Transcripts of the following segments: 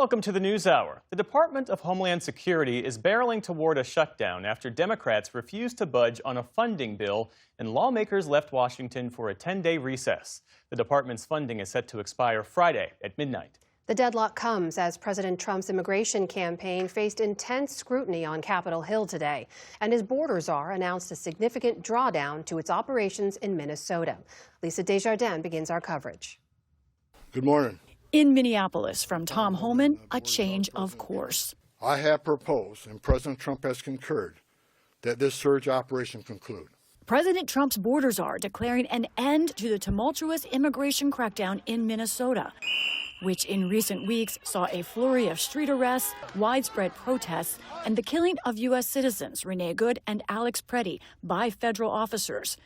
Welcome to the NewsHour. The Department of Homeland Security is barreling toward a shutdown after Democrats refused to budge on a funding bill and lawmakers left Washington for a 10-day recess. The department's funding is set to expire Friday at midnight. The deadlock comes as President Trump's immigration campaign faced intense scrutiny on Capitol Hill today, and his border czar announced a significant drawdown to its operations in Minnesota. Lisa Desjardins begins our coverage. Good morning. In Minneapolis, from Tom Homan, a change of course. I have proposed, and President Trump has concurred, that this surge operation conclude. President Trump's border czar declaring an end to the tumultuous immigration crackdown in Minnesota, which in recent weeks saw a flurry of street arrests, widespread protests, and the killing of U.S. citizens Renee Good and Alex Preddy by federal officers,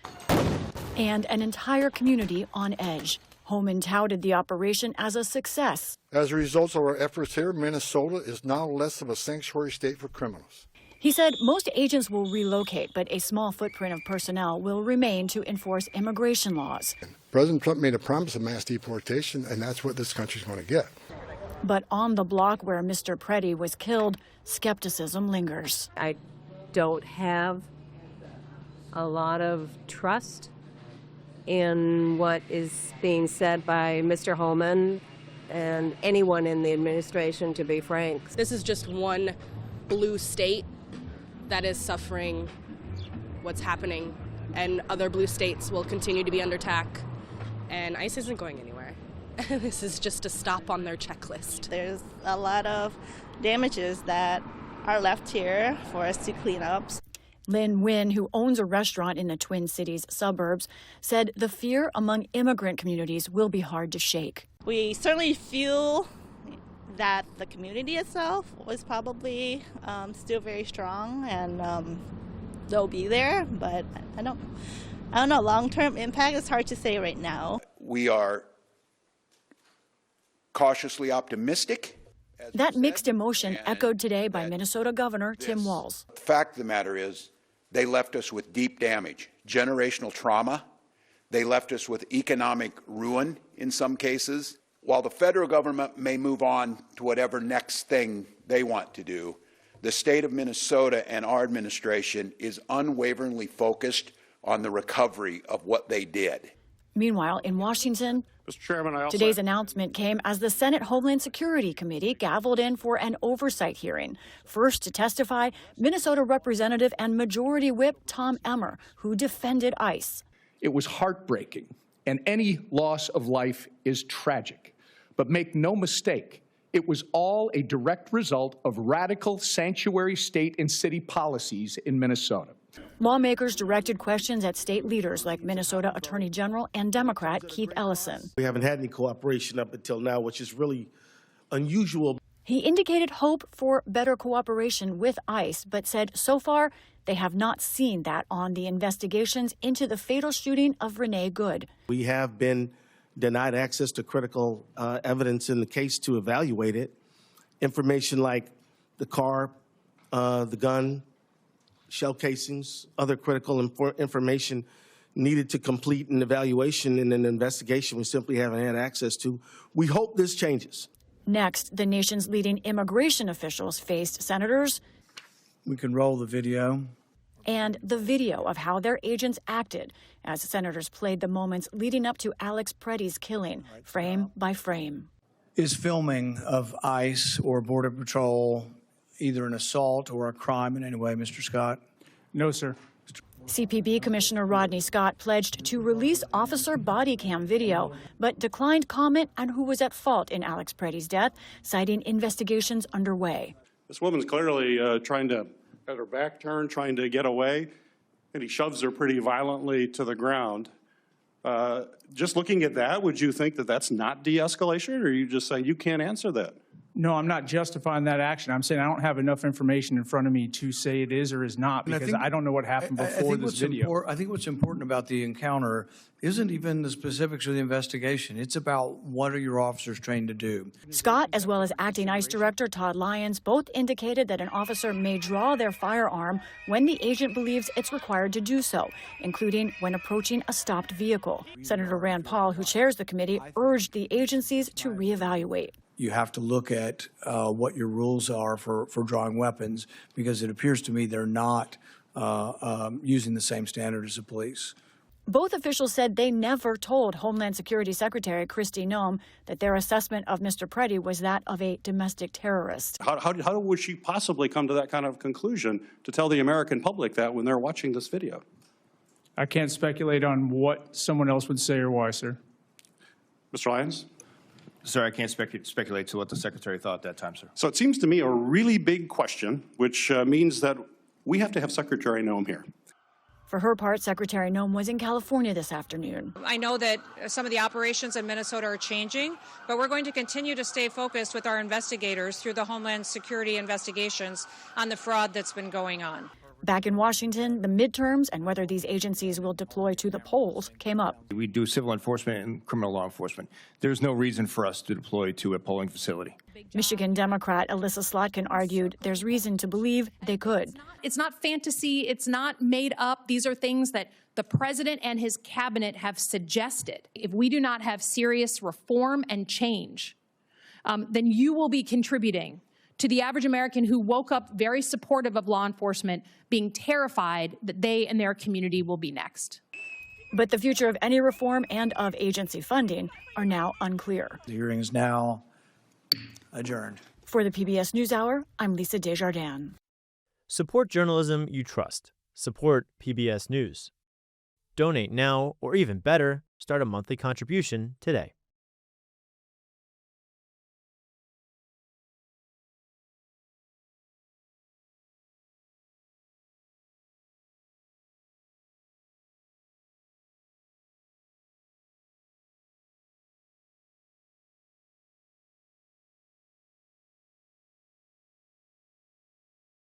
and an entire community on edge. Homan touted the operation as a success. As a result of our efforts here, Minnesota is now less of a sanctuary state for criminals. He said most agents will relocate, but a small footprint of personnel will remain to enforce immigration laws. President Trump made a promise of mass deportation, and that's what this country's going to get. But on the block where Mr. Preddy was killed, skepticism lingers. I don't have a lot of trust in what is being said by Mr. Homan and anyone in the administration, to be frank. This is just one blue state that is suffering what's happening, and other blue states will continue to be under attack, and ICE isn't going anywhere. This is just a stop on their checklist. There's a lot of damages that are left here for us to clean up. Lynn Wynn, who owns a restaurant in the Twin Cities suburbs, said the fear among immigrant communities will be hard to shake. We certainly feel that the community itself was probably still very strong, and they'll be there, but I don't know, long-term impact is hard to say right now. We are cautiously optimistic. That mixed emotion echoed today by Minnesota Governor Tim Walz. The fact of the matter is, they left us with deep damage, generational trauma. They left us with economic ruin in some cases. While the federal government may move on to whatever next thing they want to do, the state of Minnesota and our administration is unwaveringly focused on the recovery of what they did. Meanwhile, in Washington, Mr. Chairman, today's announcement came as the Senate Homeland Security Committee gavelled in for an oversight hearing. First to testify, Minnesota Representative and Majority Whip Tom Emmer, who defended ICE. it was heartbreaking, and any loss of life is tragic. But make no mistake, it was all a direct result of radical sanctuary state and city policies in Minnesota. Lawmakers directed questions at state leaders like Minnesota Attorney General and Democrat Keith Ellison. We haven't had any cooperation up until now, which is really unusual. He indicated hope for better cooperation with ICE, but said so far they have not seen that on the investigations into the fatal shooting of Renee Good. We have been denied access to critical evidence in the case to evaluate it. Information like the car, the gun, shell casings, other critical information needed to complete an evaluation in an investigation we simply haven't had access to. We hope this changes. Next, the nation's leading immigration officials faced senators. We can roll the video. And the video of how their agents acted as senators played the moments leading up to Alex Preddy's killing, frame by frame. Is filming of ICE or Border Patrol either an assault or a crime in any way, Mr. Scott? No, sir. CPB Commissioner Rodney Scott pledged to release officer body cam video, but declined comment on who was at fault in Alex Preddy's death, citing investigations underway. This woman's clearly trying to have her back turned, trying to get away, and he shoves her pretty violently to the ground. Just looking at that, would you think that that's not de-escalation, or are you just saying you can't answer that? No, I'm not justifying that action. I'm saying I don't have enough information in front of me to say it is or is not, because I don't know what happened before this video. I think what's important about the encounter isn't even the specifics of the investigation. It's about what are your officers trained to do. Scott, as well as acting ICE Director Todd Lyons, both indicated that an officer may draw their firearm when the agent believes it's required to do so, including when approaching a stopped vehicle. Senator Rand Paul, who chairs the committee, urged the agencies to reevaluate. you have to look at what your rules are for drawing weapons, because it appears to me they're not using the same standard as the police. Both officials said they never told Homeland Security Secretary Kristi Noem that their assessment of Mr. Preddy was that of a domestic terrorist. How would she possibly come to that kind of conclusion to tell the American public that when they're watching this video? I can't speculate on what someone else would say or why, sir. Mr. Lyons? Sir, I can't speculate to what the Secretary thought at that time, sir. So it seems to me a really big question, which means that we have to have Secretary Noem here. For her part, Secretary Noem was in California this afternoon. I know that some of the operations in Minnesota are changing, but we're going to continue to stay focused with our investigators through the Homeland Security investigations on the fraud that's been going on. Back in Washington, the midterms and whether these agencies will deploy to the polls came up. We do civil enforcement and criminal law enforcement. There's no reason for us to deploy to a polling facility. Michigan Democrat Alyssa Slotkin argued there's reason to believe they could. It's not fantasy. It's not made up. These are things that the president and his cabinet have suggested. If we do not have serious reform and change, then you will be contributing to the average American who woke up very supportive of law enforcement, being terrified that they and their community will be next. But the future of any reform and of agency funding are now unclear. The hearing is now adjourned. For the PBS NewsHour, I'm Lisa Desjardins. Support journalism you trust. Support PBS News. Donate now, or even better, start a monthly contribution today.